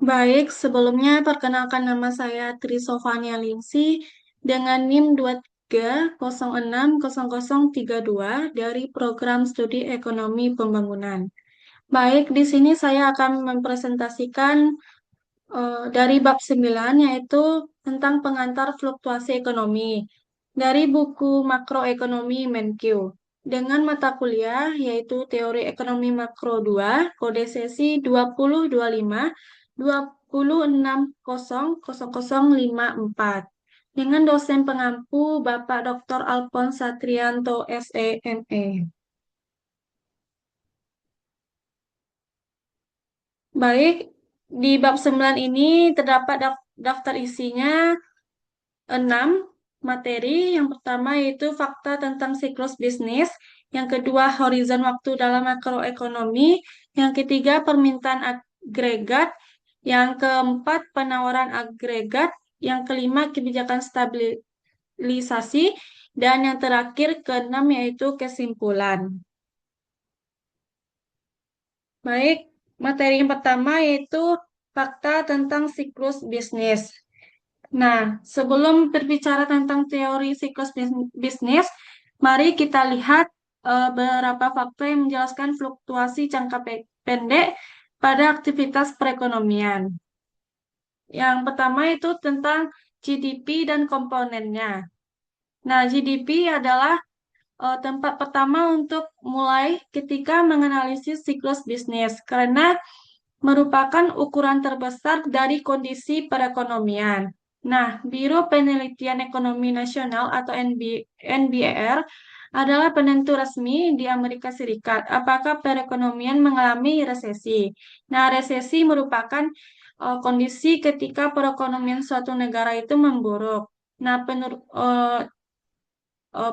Baik, sebelumnya perkenalkan nama saya Trisovania Lingsi dengan NIM 23060032 dari Program Studi Ekonomi Pembangunan. Baik, di sini saya akan mempresentasikan dari bab 9 yaitu tentang pengantar fluktuasi ekonomi dari buku Makroekonomi Menkyu dengan mata kuliah yaitu Teori Ekonomi Makro 2 kode sesi 2025-2600054 dengan dosen pengampu Bapak Dr. Alphonse Satrianto SEME. Baik, di bab 9 ini terdapat daftar isinya 6 materi. Yang pertama yaitu fakta tentang siklus bisnis, yang kedua horizon waktu dalam makroekonomi, yang ketiga permintaan agregat, yang keempat penawaran agregat, yang kelima kebijakan stabilisasi, dan yang terakhir keenam yaitu kesimpulan. Baik, materi yang pertama yaitu fakta tentang siklus bisnis. Nah, sebelum berbicara tentang teori siklus bisnis, mari kita lihat beberapa fakta yang menjelaskan fluktuasi jangka pendek pada aktivitas perekonomian. Yang pertama itu tentang GDP dan komponennya. Nah, GDP adalah tempat pertama untuk mulai ketika menganalisis siklus bisnis, karena merupakan ukuran terbesar dari kondisi perekonomian. Nah, Biro Penelitian Ekonomi Nasional atau NBER adalah penentu resmi di Amerika Serikat apakah perekonomian mengalami resesi. Nah, resesi merupakan kondisi ketika perekonomian suatu negara itu memburuk. Nah,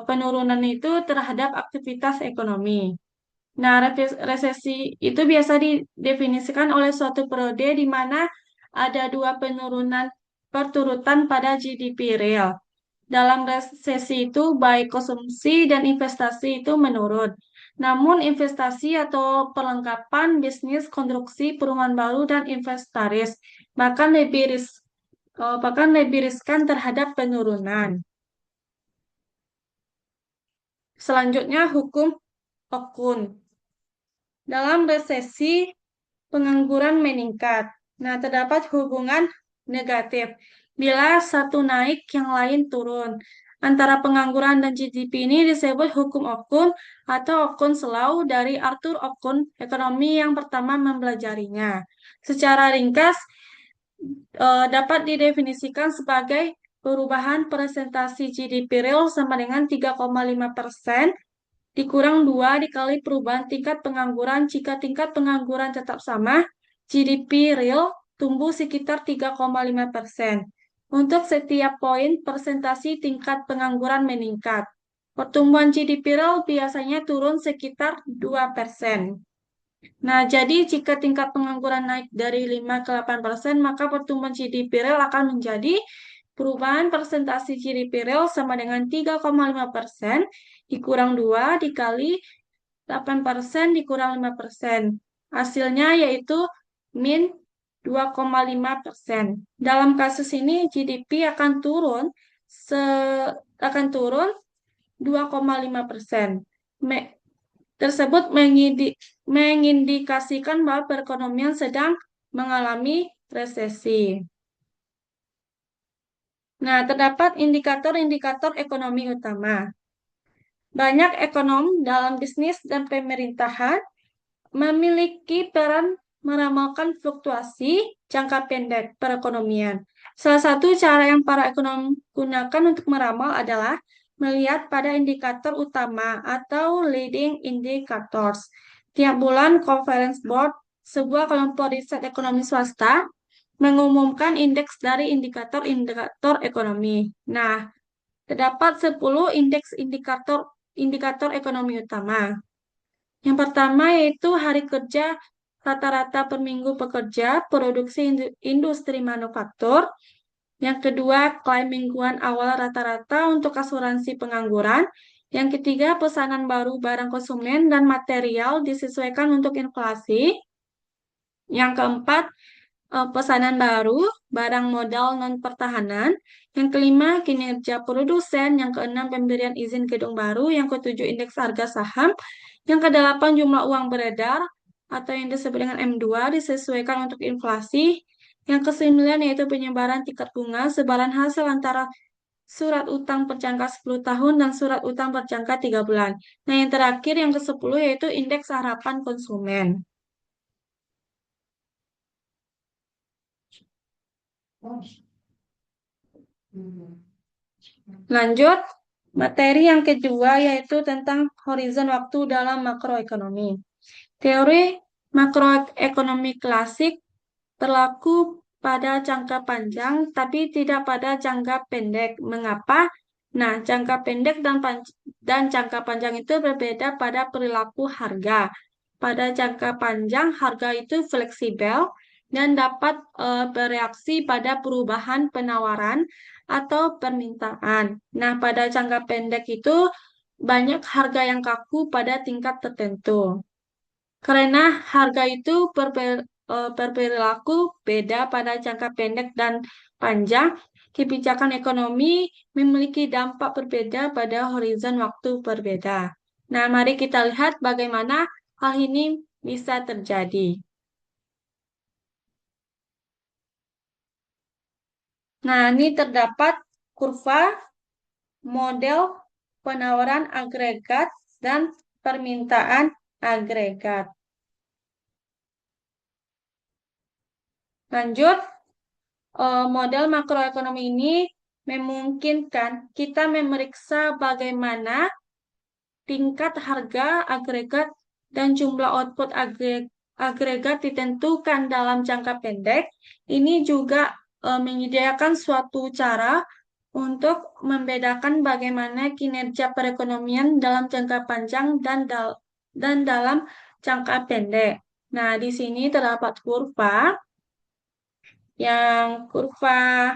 penurunan itu terhadap aktivitas ekonomi. Nah, resesi itu biasa didefinisikan oleh suatu periode di mana ada dua penurunan berturutan pada GDP real. Dalam resesi itu, baik konsumsi dan investasi itu menurun. Namun, investasi atau perlengkapan bisnis, konstruksi, perumahan baru, dan inventaris bahkan lebih riskan terhadap penurunan. Selanjutnya, hukum Okun. Dalam resesi, pengangguran meningkat. Nah, terdapat hubungan negatif. Bila satu naik, yang lain turun. Antara pengangguran dan GDP ini disebut hukum Okun atau Okun Selau dari Arthur Okun, ekonomi yang pertama mempelajarinya. Secara ringkas, dapat didefinisikan sebagai perubahan presentasi GDP real sama dengan 3,5% dikurang 2 dikali perubahan tingkat pengangguran. Jika tingkat pengangguran tetap sama, GDP real tumbuh sekitar 3,5%. Untuk setiap poin persentasi tingkat pengangguran meningkat, pertumbuhan GDP real biasanya turun sekitar 2%. Nah, jadi jika tingkat pengangguran naik dari 5 ke 8%, maka pertumbuhan GDP real akan menjadi perubahan persentase GDP real sama dengan 3,5% dikurang 2 dikali 8% dikurang 5%. Hasilnya yaitu min 2,5%. Dalam kasus ini GDP akan turun 2,5%. Tersebut mengindikasikan bahwa perekonomian sedang mengalami resesi. Nah, terdapat indikator-indikator ekonomi utama. Banyak ekonom dalam bisnis dan pemerintahan memiliki peran meramalkan fluktuasi jangka pendek perekonomian. Salah satu cara yang para ekonom gunakan untuk meramal adalah melihat pada indikator utama atau leading indicators. Tiap bulan, Conference Board, sebuah kelompok riset ekonomi swasta, mengumumkan indeks dari indikator-indikator ekonomi. Nah, terdapat 10 indeks indikator ekonomi utama. Yang pertama yaitu hari kerja rata-rata per minggu pekerja, produksi industri manufaktur. Yang kedua, klaim mingguan awal rata-rata untuk asuransi pengangguran. Yang ketiga, pesanan baru barang konsumen dan material disesuaikan untuk inflasi. Yang keempat, pesanan baru, barang modal non-pertahanan. Yang kelima, kinerja produsen. Yang keenam, pemberian izin gedung baru. Yang ketujuh, indeks harga saham. Yang kedelapan, jumlah uang beredar atau yang disebut dengan M2 disesuaikan untuk inflasi. Yang kesembilan yaitu penyebaran tingkat bunga, sebaran hasil antara surat utang berjangka 10 tahun dan surat utang berjangka 3 bulan. Nah, yang terakhir yang ke-10 yaitu indeks harapan konsumen. Lanjut, materi yang kedua yaitu tentang horizon waktu dalam makroekonomi. Teori makroekonomi klasik berlaku pada jangka panjang, tapi tidak pada jangka pendek. Mengapa? Nah, jangka pendek dan jangka panjang itu berbeda pada perilaku harga. Pada jangka panjang, harga itu fleksibel dan dapat bereaksi pada perubahan penawaran atau permintaan. Nah, pada jangka pendek itu banyak harga yang kaku pada tingkat tertentu. Karena harga itu berperilaku beda pada jangka pendek dan panjang, kebijakan ekonomi memiliki dampak berbeda pada horizon waktu berbeda. Nah, mari kita lihat bagaimana hal ini bisa terjadi. Nah, ini terdapat kurva model penawaran agregat dan permintaan agregat. Lanjut, model makroekonomi ini memungkinkan kita memeriksa bagaimana tingkat harga agregat dan jumlah output agregat ditentukan dalam jangka pendek. Ini juga menyediakan suatu cara untuk membedakan bagaimana kinerja perekonomian dalam jangka panjang dan dalam jangka pendek. Nah, di sini terdapat kurva. Yang kurva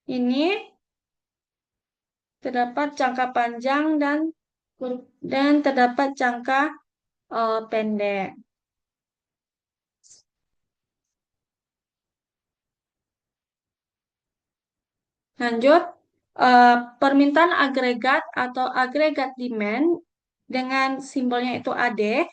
ini terdapat jangka panjang dan terdapat jangka pendek. Lanjut, permintaan agregat atau agregat demand dengan simbolnya itu AD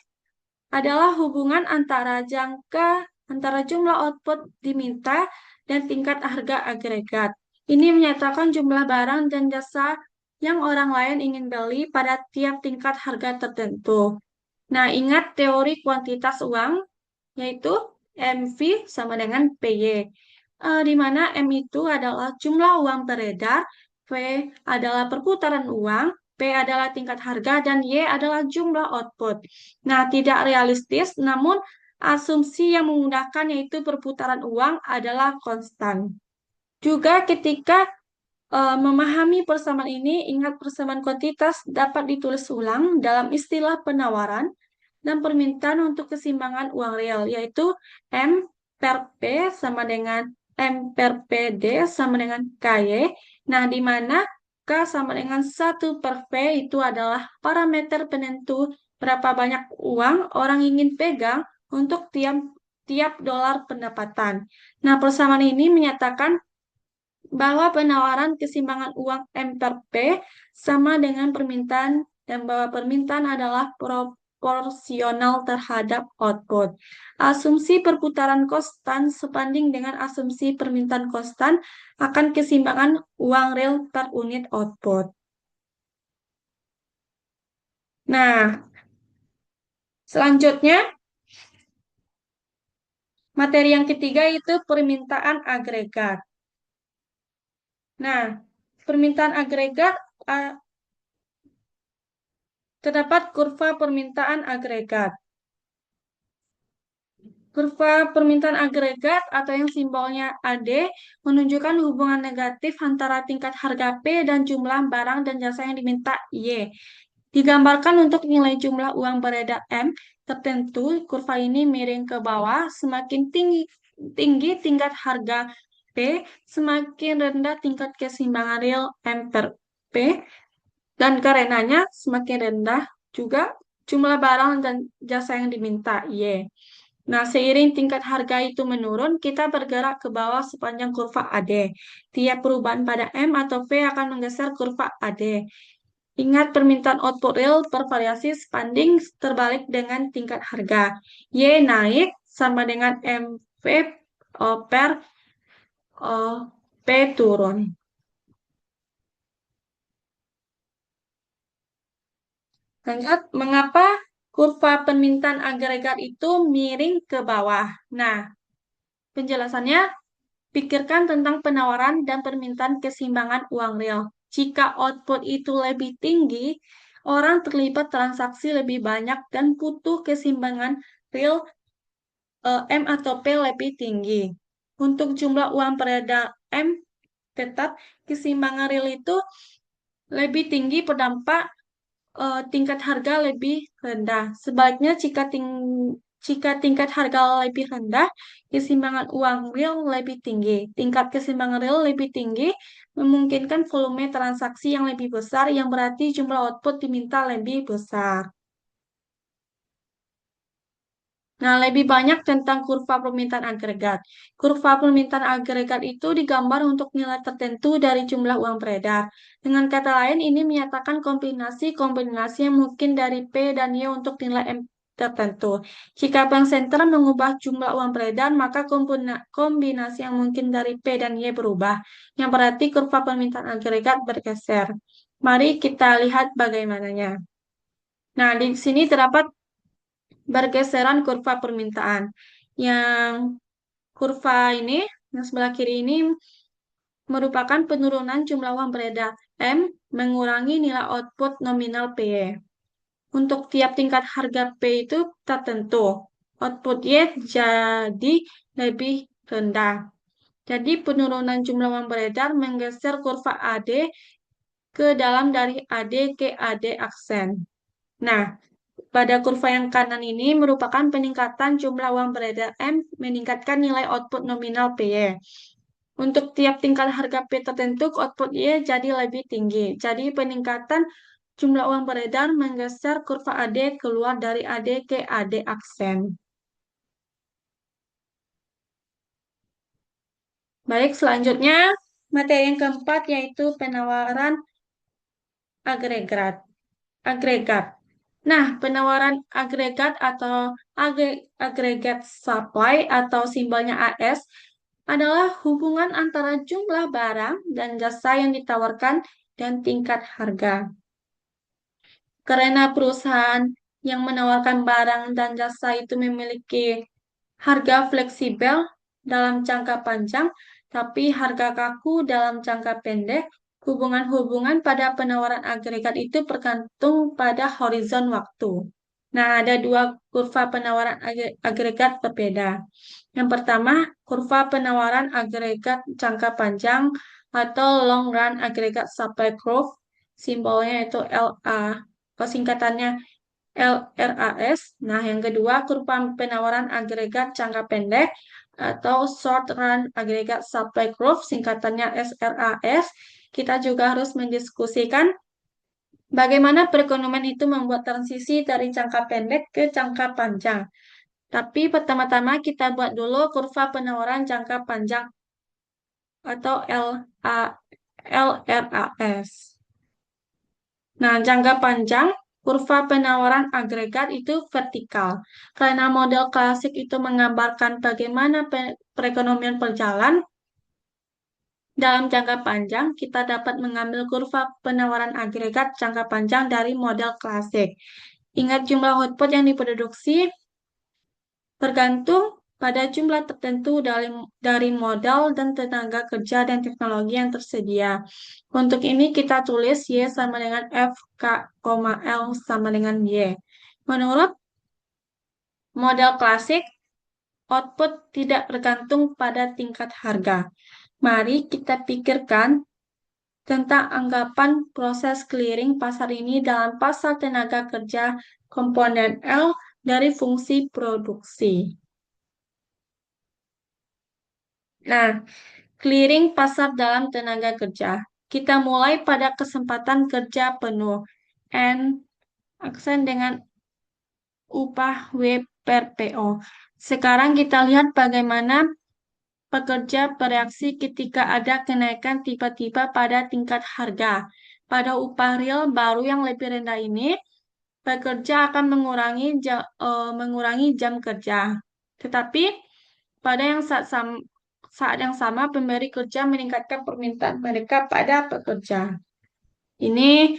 adalah hubungan antara jumlah output diminta dan tingkat harga agregat. Ini menyatakan jumlah barang dan jasa yang orang lain ingin beli pada tiap tingkat harga tertentu. Nah, ingat teori kuantitas uang, yaitu MV sama dengan PY. Di mana M itu adalah jumlah uang beredar, V adalah perputaran uang, P adalah tingkat harga, dan Y adalah jumlah output. Nah, tidak realistis, namun asumsi yang menggunakan yaitu perputaran uang adalah konstan. Juga ketika memahami persamaan ini, ingat persamaan kuantitas dapat ditulis ulang dalam istilah penawaran dan permintaan untuk keseimbangan uang real, yaitu M per P sama dengan M per PD sama dengan KY. Nah, di mana K sama dengan 1 per V itu adalah parameter penentu berapa banyak uang orang ingin pegang untuk tiap dolar pendapatan. Nah, persamaan ini menyatakan bahwa penawaran keseimbangan uang M per P sama dengan permintaan dan bahwa permintaan adalah proporsional terhadap output. Asumsi perputaran konstan sebanding dengan asumsi permintaan konstan akan keseimbangan uang real per unit output. Nah, selanjutnya materi yang ketiga itu permintaan agregat. Nah, permintaan agregat terdapat kurva permintaan agregat. Kurva permintaan agregat atau yang simbolnya AD menunjukkan hubungan negatif antara tingkat harga P dan jumlah barang dan jasa yang diminta Y. Digambarkan untuk nilai jumlah uang beredar M tertentu, kurva ini miring ke bawah, semakin tinggi tingkat harga P, semakin rendah tingkat keseimbangan real M per P, dan karenanya semakin rendah juga jumlah barang dan jasa yang diminta Y. Nah, seiring tingkat harga itu menurun, kita bergerak ke bawah sepanjang kurva AD. Tiap perubahan pada M atau P akan menggeser kurva AD. Ingat permintaan output real bervariasi sebanding terbalik dengan tingkat harga. Y naik sama dengan MV per P turun. Lanjut, mengapa kurva permintaan agregat itu miring ke bawah? Nah, penjelasannya, pikirkan tentang penawaran dan permintaan keseimbangan uang real. Jika output itu lebih tinggi, orang terlibat transaksi lebih banyak dan butuh keseimbangan real M atau P lebih tinggi. Untuk jumlah uang beredar M tetap keseimbangan real itu lebih tinggi berdampak tingkat harga lebih rendah. Sebaliknya jika tingkat harga lebih rendah, keseimbangan uang real lebih tinggi. Tingkat keseimbangan real lebih tinggi memungkinkan volume transaksi yang lebih besar, yang berarti jumlah output diminta lebih besar. Nah, lebih banyak tentang kurva permintaan agregat. Kurva permintaan agregat itu digambar untuk nilai tertentu dari jumlah uang beredar. Dengan kata lain, ini menyatakan kombinasi-kombinasi yang mungkin dari P dan Y untuk nilai M tertentu. Jika bank sentral mengubah jumlah uang beredar, maka kombinasi yang mungkin dari P dan Y berubah, yang berarti kurva permintaan agregat bergeser. Mari kita lihat bagaimananya. Nah, di sini terdapat bergeseran kurva permintaan. Yang kurva ini, yang sebelah kiri ini merupakan penurunan jumlah uang beredar M mengurangi nilai output nominal P. Untuk tiap tingkat harga P itu tertentu. Output Y jadi lebih rendah. Jadi penurunan jumlah uang beredar menggeser kurva AD ke dalam dari AD ke AD aksen. Nah, pada kurva yang kanan ini merupakan peningkatan jumlah uang beredar M meningkatkan nilai output nominal PY. Untuk tiap tingkat harga P tertentu, output Y jadi lebih tinggi. Jadi peningkatan jumlah uang beredar menggeser kurva AD keluar dari AD ke AD aksen. Baik, selanjutnya materi yang keempat yaitu penawaran agregat. Agregat. Nah, penawaran agregat atau agregat supply atau simbolnya AS adalah hubungan antara jumlah barang dan jasa yang ditawarkan dan tingkat harga. Karena perusahaan yang menawarkan barang dan jasa itu memiliki harga fleksibel dalam jangka panjang, tapi harga kaku dalam jangka pendek, hubungan-hubungan pada penawaran agregat itu bergantung pada horizon waktu. Nah, ada dua kurva penawaran agregat berbeda. Yang pertama, kurva penawaran agregat jangka panjang atau long run agregat supply curve, simbolnya itu LA, singkatannya LRAS. Nah, yang kedua, kurva penawaran agregat jangka pendek atau short run agregat supply curve, singkatannya SRAS. Kita juga harus mendiskusikan bagaimana perekonomian itu membuat transisi dari jangka pendek ke jangka panjang. Tapi pertama-tama kita buat dulu kurva penawaran jangka panjang atau LRAS. Nah, jangka panjang, kurva penawaran agregat itu vertikal. Karena model klasik itu menggambarkan bagaimana perekonomian berjalan, dalam jangka panjang kita dapat mengambil kurva penawaran agregat jangka panjang dari model klasik. Ingat jumlah output yang diproduksi bergantung pada jumlah tertentu dari modal dan tenaga kerja dan teknologi yang tersedia. Untuk ini kita tulis Y sama dengan F, K, L sama dengan Y. Menurut model klasik, output tidak bergantung pada tingkat harga. Mari kita pikirkan tentang anggapan proses clearing pasar ini dalam pasar tenaga kerja komponen L dari fungsi produksi. Nah, clearing pasar dalam tenaga kerja. Kita mulai pada kesempatan kerja penuh. N aksen dengan upah W per PO. Sekarang kita lihat bagaimana pekerja bereaksi ketika ada kenaikan tiba-tiba pada tingkat harga. Pada upah real baru yang lebih rendah ini, pekerja akan mengurangi jam kerja. Tetapi pada saat yang sama, pemberi kerja meningkatkan permintaan mereka pada pekerja. Ini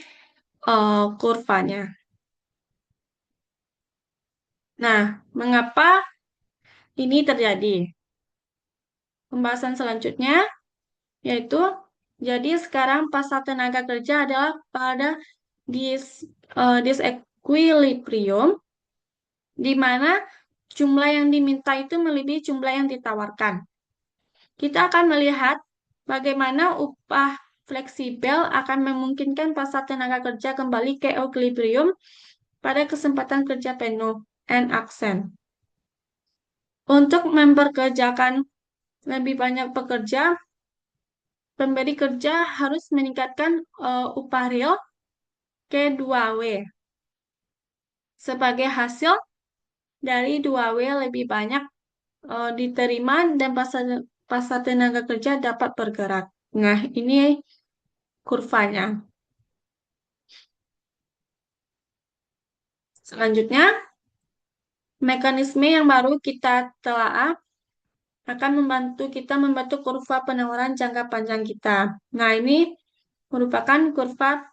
kurvanya. Nah, mengapa ini terjadi? Pembahasan selanjutnya yaitu, jadi sekarang pasar tenaga kerja adalah pada disequilibrium, di mana jumlah yang diminta itu melebihi jumlah yang ditawarkan. Kita akan melihat bagaimana upah fleksibel akan memungkinkan pasar tenaga kerja kembali ke equilibrium pada kesempatan kerja penuh and accent. Untuk memperkerjakan lebih banyak pekerja, pemberi kerja harus meningkatkan upah real ke 2W. Sebagai hasil dari 2W lebih banyak diterima dan pasar tenaga kerja dapat bergerak. Nah, ini kurvanya. Selanjutnya, mekanisme yang baru kita telaah akan membantu kita membentuk kurva penawaran jangka panjang kita. Nah, ini merupakan kurva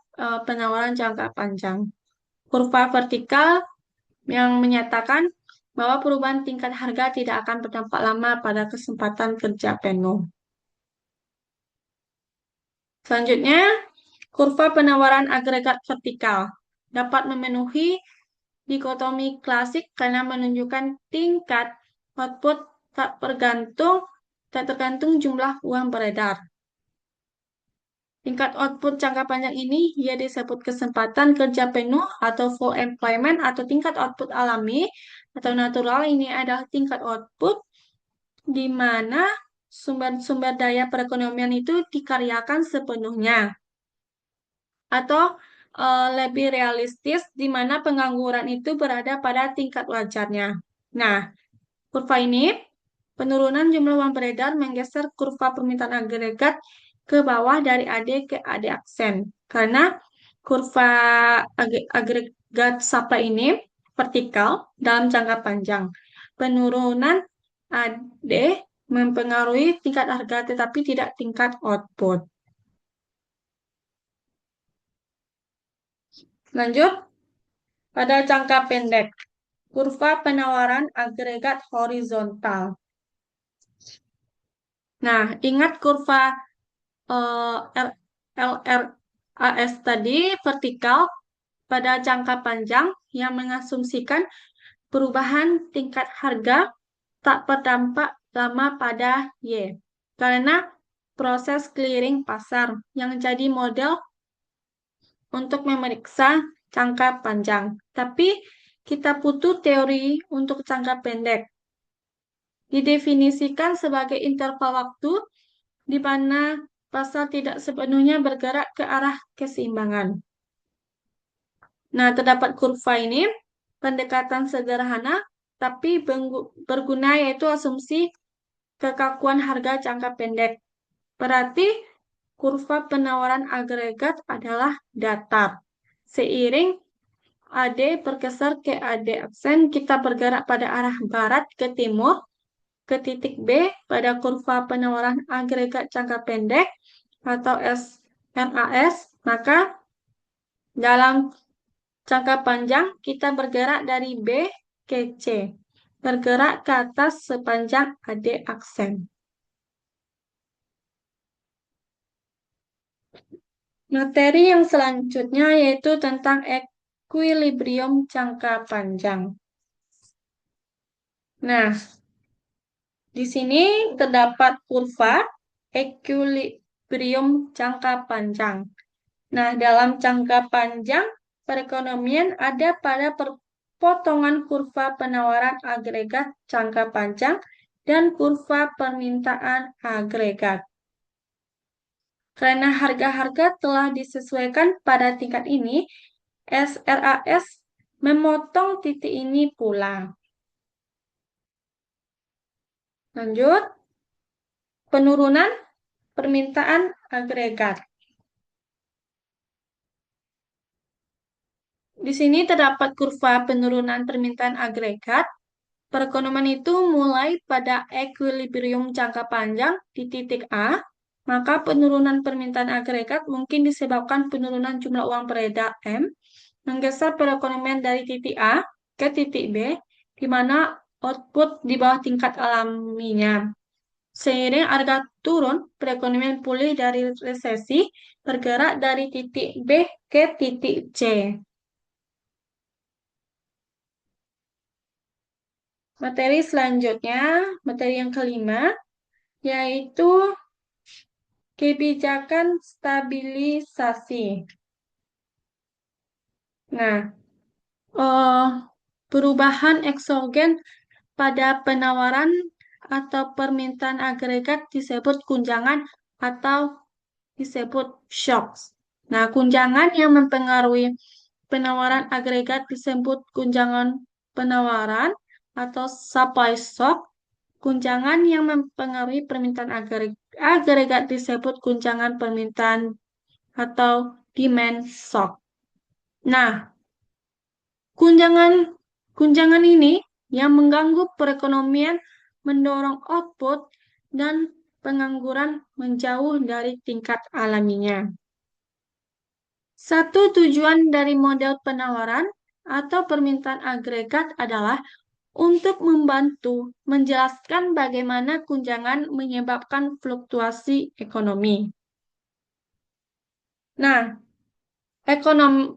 penawaran jangka panjang. Kurva vertikal yang menyatakan bahwa perubahan tingkat harga tidak akan berdampak lama pada kesempatan kerja penuh. Selanjutnya, kurva penawaran agregat vertikal dapat memenuhi dikotomi klasik karena menunjukkan tingkat output tak tergantung jumlah uang beredar. Tingkat output jangka panjang ini ia disebut kesempatan kerja penuh atau full employment, atau tingkat output alami atau natural. Ini adalah tingkat output di mana sumber-sumber daya perekonomian itu dikaryakan sepenuhnya. Atau lebih realistis di mana pengangguran itu berada pada tingkat wajarnya. Nah, kurva ini, penurunan jumlah uang beredar menggeser kurva permintaan agregat ke bawah dari AD ke AD aksen. Karena kurva agregat supply ini vertikal dalam jangka panjang. Penurunan AD mempengaruhi tingkat harga tetapi tidak tingkat output. Lanjut, pada jangka pendek, kurva penawaran agregat horizontal. Nah, ingat kurva LRAS tadi vertikal pada jangka panjang yang mengasumsikan perubahan tingkat harga tak berdampak lama pada Y. Karena proses clearing pasar yang jadi model untuk memeriksa jangka panjang. Tapi kita butuh teori untuk jangka pendek. Didefinisikan sebagai interval waktu di mana pasar tidak sepenuhnya bergerak ke arah keseimbangan. Nah, terdapat kurva ini, pendekatan sederhana, tapi berguna, yaitu asumsi kekakuan harga jangka pendek. Berarti kurva penawaran agregat adalah datar. Seiring AD bergeser ke AD aksen, kita bergerak pada arah barat ke timur, ke titik B pada kurva penawaran agregat jangka pendek atau SRAS, maka dalam jangka panjang kita bergerak dari B ke C, bergerak ke atas sepanjang AD aksen. Materi yang selanjutnya yaitu tentang equilibrium jangka panjang. Nah, di sini terdapat kurva equilibrium jangka panjang. Nah, dalam jangka panjang, perekonomian ada pada potongan kurva penawaran agregat jangka panjang dan kurva permintaan agregat. Karena harga-harga telah disesuaikan pada tingkat ini, SRAS memotong titik ini pula. Lanjut, penurunan permintaan agregat. Di sini terdapat kurva penurunan permintaan agregat. Perekonomian itu mulai pada equilibrium jangka panjang di titik A, maka penurunan permintaan agregat mungkin disebabkan penurunan jumlah uang beredar M, menggeser perekonomian dari titik A ke titik B, di mana output di bawah tingkat alaminya. Seiring harga turun, perekonomian pulih dari resesi, bergerak dari titik B ke titik C. Materi selanjutnya, materi yang kelima, yaitu kebijakan stabilisasi. Nah, eh, perubahan eksogen pada penawaran atau permintaan agregat disebut guncangan atau disebut shocks. Nah, guncangan yang mempengaruhi penawaran agregat disebut guncangan penawaran atau supply shock. Guncangan yang mempengaruhi permintaan agregat disebut guncangan permintaan atau demand shock. Nah, guncangan ini yang mengganggu perekonomian mendorong output dan pengangguran menjauh dari tingkat alaminya. Satu tujuan dari model penawaran atau permintaan agregat adalah untuk membantu menjelaskan bagaimana guncangan menyebabkan fluktuasi ekonomi. Nah, ekonom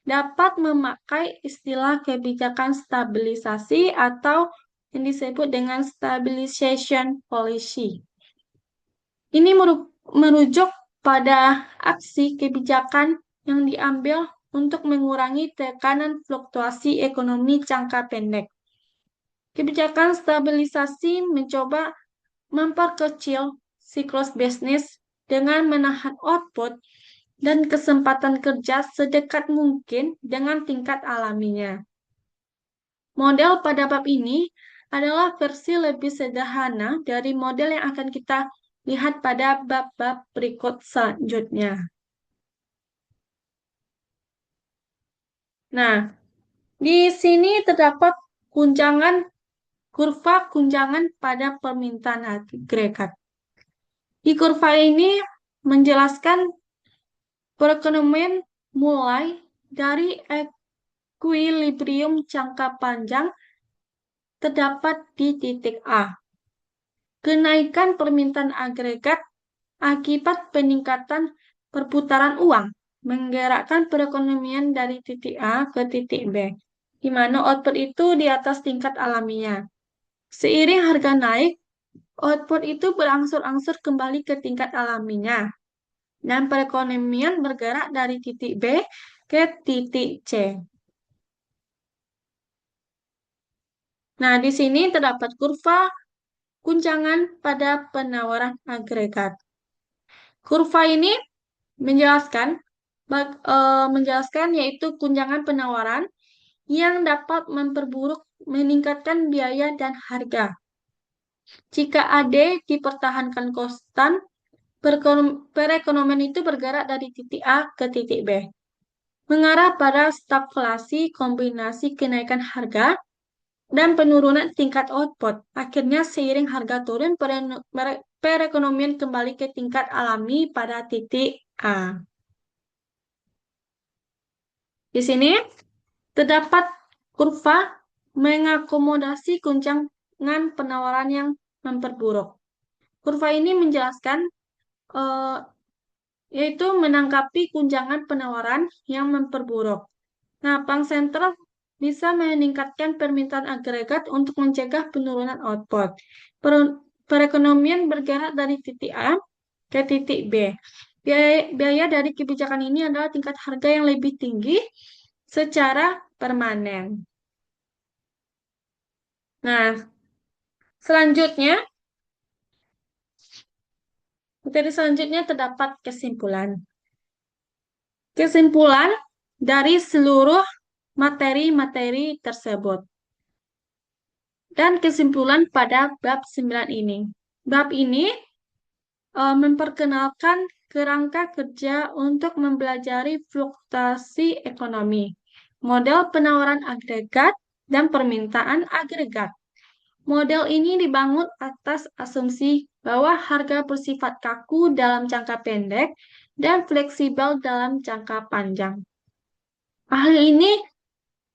dapat memakai istilah kebijakan stabilisasi atau yang disebut dengan stabilization policy. Ini merujuk pada aksi kebijakan yang diambil untuk mengurangi tekanan fluktuasi ekonomi jangka pendek. Kebijakan stabilisasi mencoba memperkecil siklus bisnis dengan menahan output dan kesempatan kerja sedekat mungkin dengan tingkat alaminya. Model pada bab ini adalah versi lebih sederhana dari model yang akan kita lihat pada bab-bab berikut selanjutnya. Nah, di sini terdapat kurva guncangan pada permintaan agregat. Di kurva ini menjelaskan perekonomian mulai dari equilibrium jangka panjang terdapat di titik A. Kenaikan permintaan agregat akibat peningkatan perputaran uang menggerakkan perekonomian dari titik A ke titik B, di mana output itu di atas tingkat alaminya. Seiring harga naik, output itu berangsur-angsur kembali ke tingkat alaminya, dan perekonomian bergerak dari titik B ke titik C. Nah, di sini terdapat kurva guncangan pada penawaran agregat. Kurva ini menjelaskan yaitu guncangan penawaran yang dapat meningkatkan biaya dan harga. Jika AD dipertahankan konstan, perekonomian itu bergerak dari titik A ke titik B, mengarah pada stagflasi kombinasi kenaikan harga dan penurunan tingkat output. Akhirnya seiring harga turun, perekonomian kembali ke tingkat alami pada titik A. Di sini terdapat kurva mengakomodasi guncangan penawaran yang memperburuk. Kurva ini menjelaskan yaitu menanggapi guncangan penawaran yang memperburuk. Nah, bank sentral bisa meningkatkan permintaan agregat untuk mencegah penurunan output. Perekonomian bergerak dari titik A ke titik B. Biaya dari kebijakan ini adalah tingkat harga yang lebih tinggi secara permanen. Nah, selanjutnya, materi selanjutnya terdapat kesimpulan. Kesimpulan dari seluruh materi-materi tersebut. Dan kesimpulan pada bab 9 ini. Bab ini memperkenalkan kerangka kerja untuk mempelajari fluktuasi ekonomi, model penawaran agregat, dan permintaan agregat. Model ini dibangun atas asumsi bahwa harga bersifat kaku dalam jangka pendek dan fleksibel dalam jangka panjang. Hal ini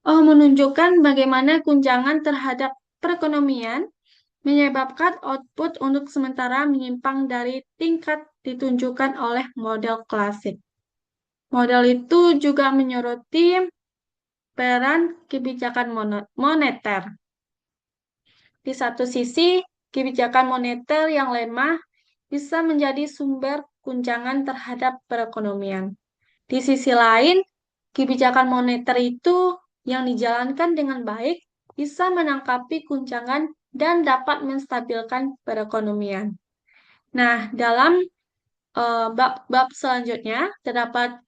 menunjukkan bagaimana guncangan terhadap perekonomian menyebabkan output untuk sementara menyimpang dari tingkat ditunjukkan oleh model klasik. Model itu juga menyoroti peran kebijakan moneter. Di satu sisi, kebijakan moneter yang lemah bisa menjadi sumber guncangan terhadap perekonomian. Di sisi lain, kebijakan moneter itu yang dijalankan dengan baik bisa menangkapi guncangan dan dapat menstabilkan perekonomian. Nah, dalam bab selanjutnya, terdapat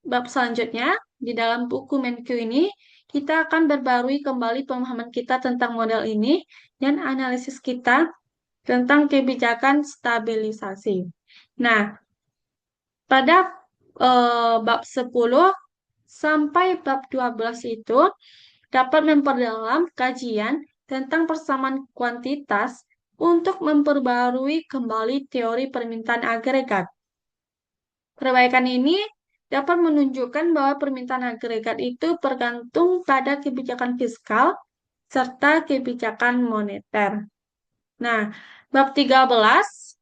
bab selanjutnya di dalam buku Menkyu ini, kita akan berbarui kembali pemahaman kita tentang model ini dan analisis kita tentang kebijakan stabilisasi. Nah, pada bab 10 sampai bab 12 itu dapat memperdalam kajian tentang persamaan kuantitas untuk memperbarui kembali teori permintaan agregat. Perbaikan ini dapat menunjukkan bahwa permintaan agregat itu bergantung pada kebijakan fiskal serta kebijakan moneter. Nah, bab 13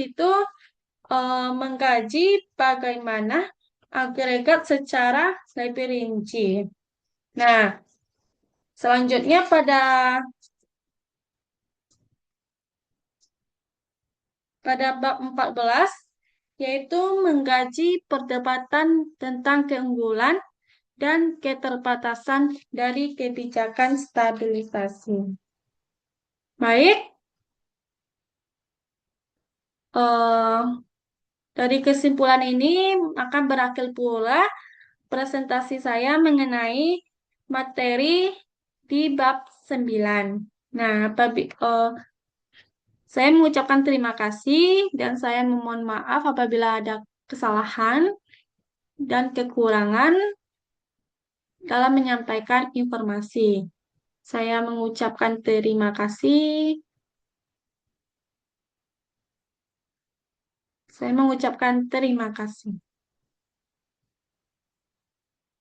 itu mengkaji bagaimana agregat secara lebih rinci. Nah, selanjutnya pada bab 14 yaitu mengkaji perdebatan tentang keunggulan dan keterbatasan dari kebijakan stabilisasi. Baik, dari kesimpulan ini akan berakhir pula presentasi saya mengenai materi di bab 9. Nah, saya mengucapkan terima kasih dan saya memohon maaf apabila ada kesalahan dan kekurangan dalam menyampaikan informasi. Saya mengucapkan terima kasih. Saya mengucapkan terima kasih.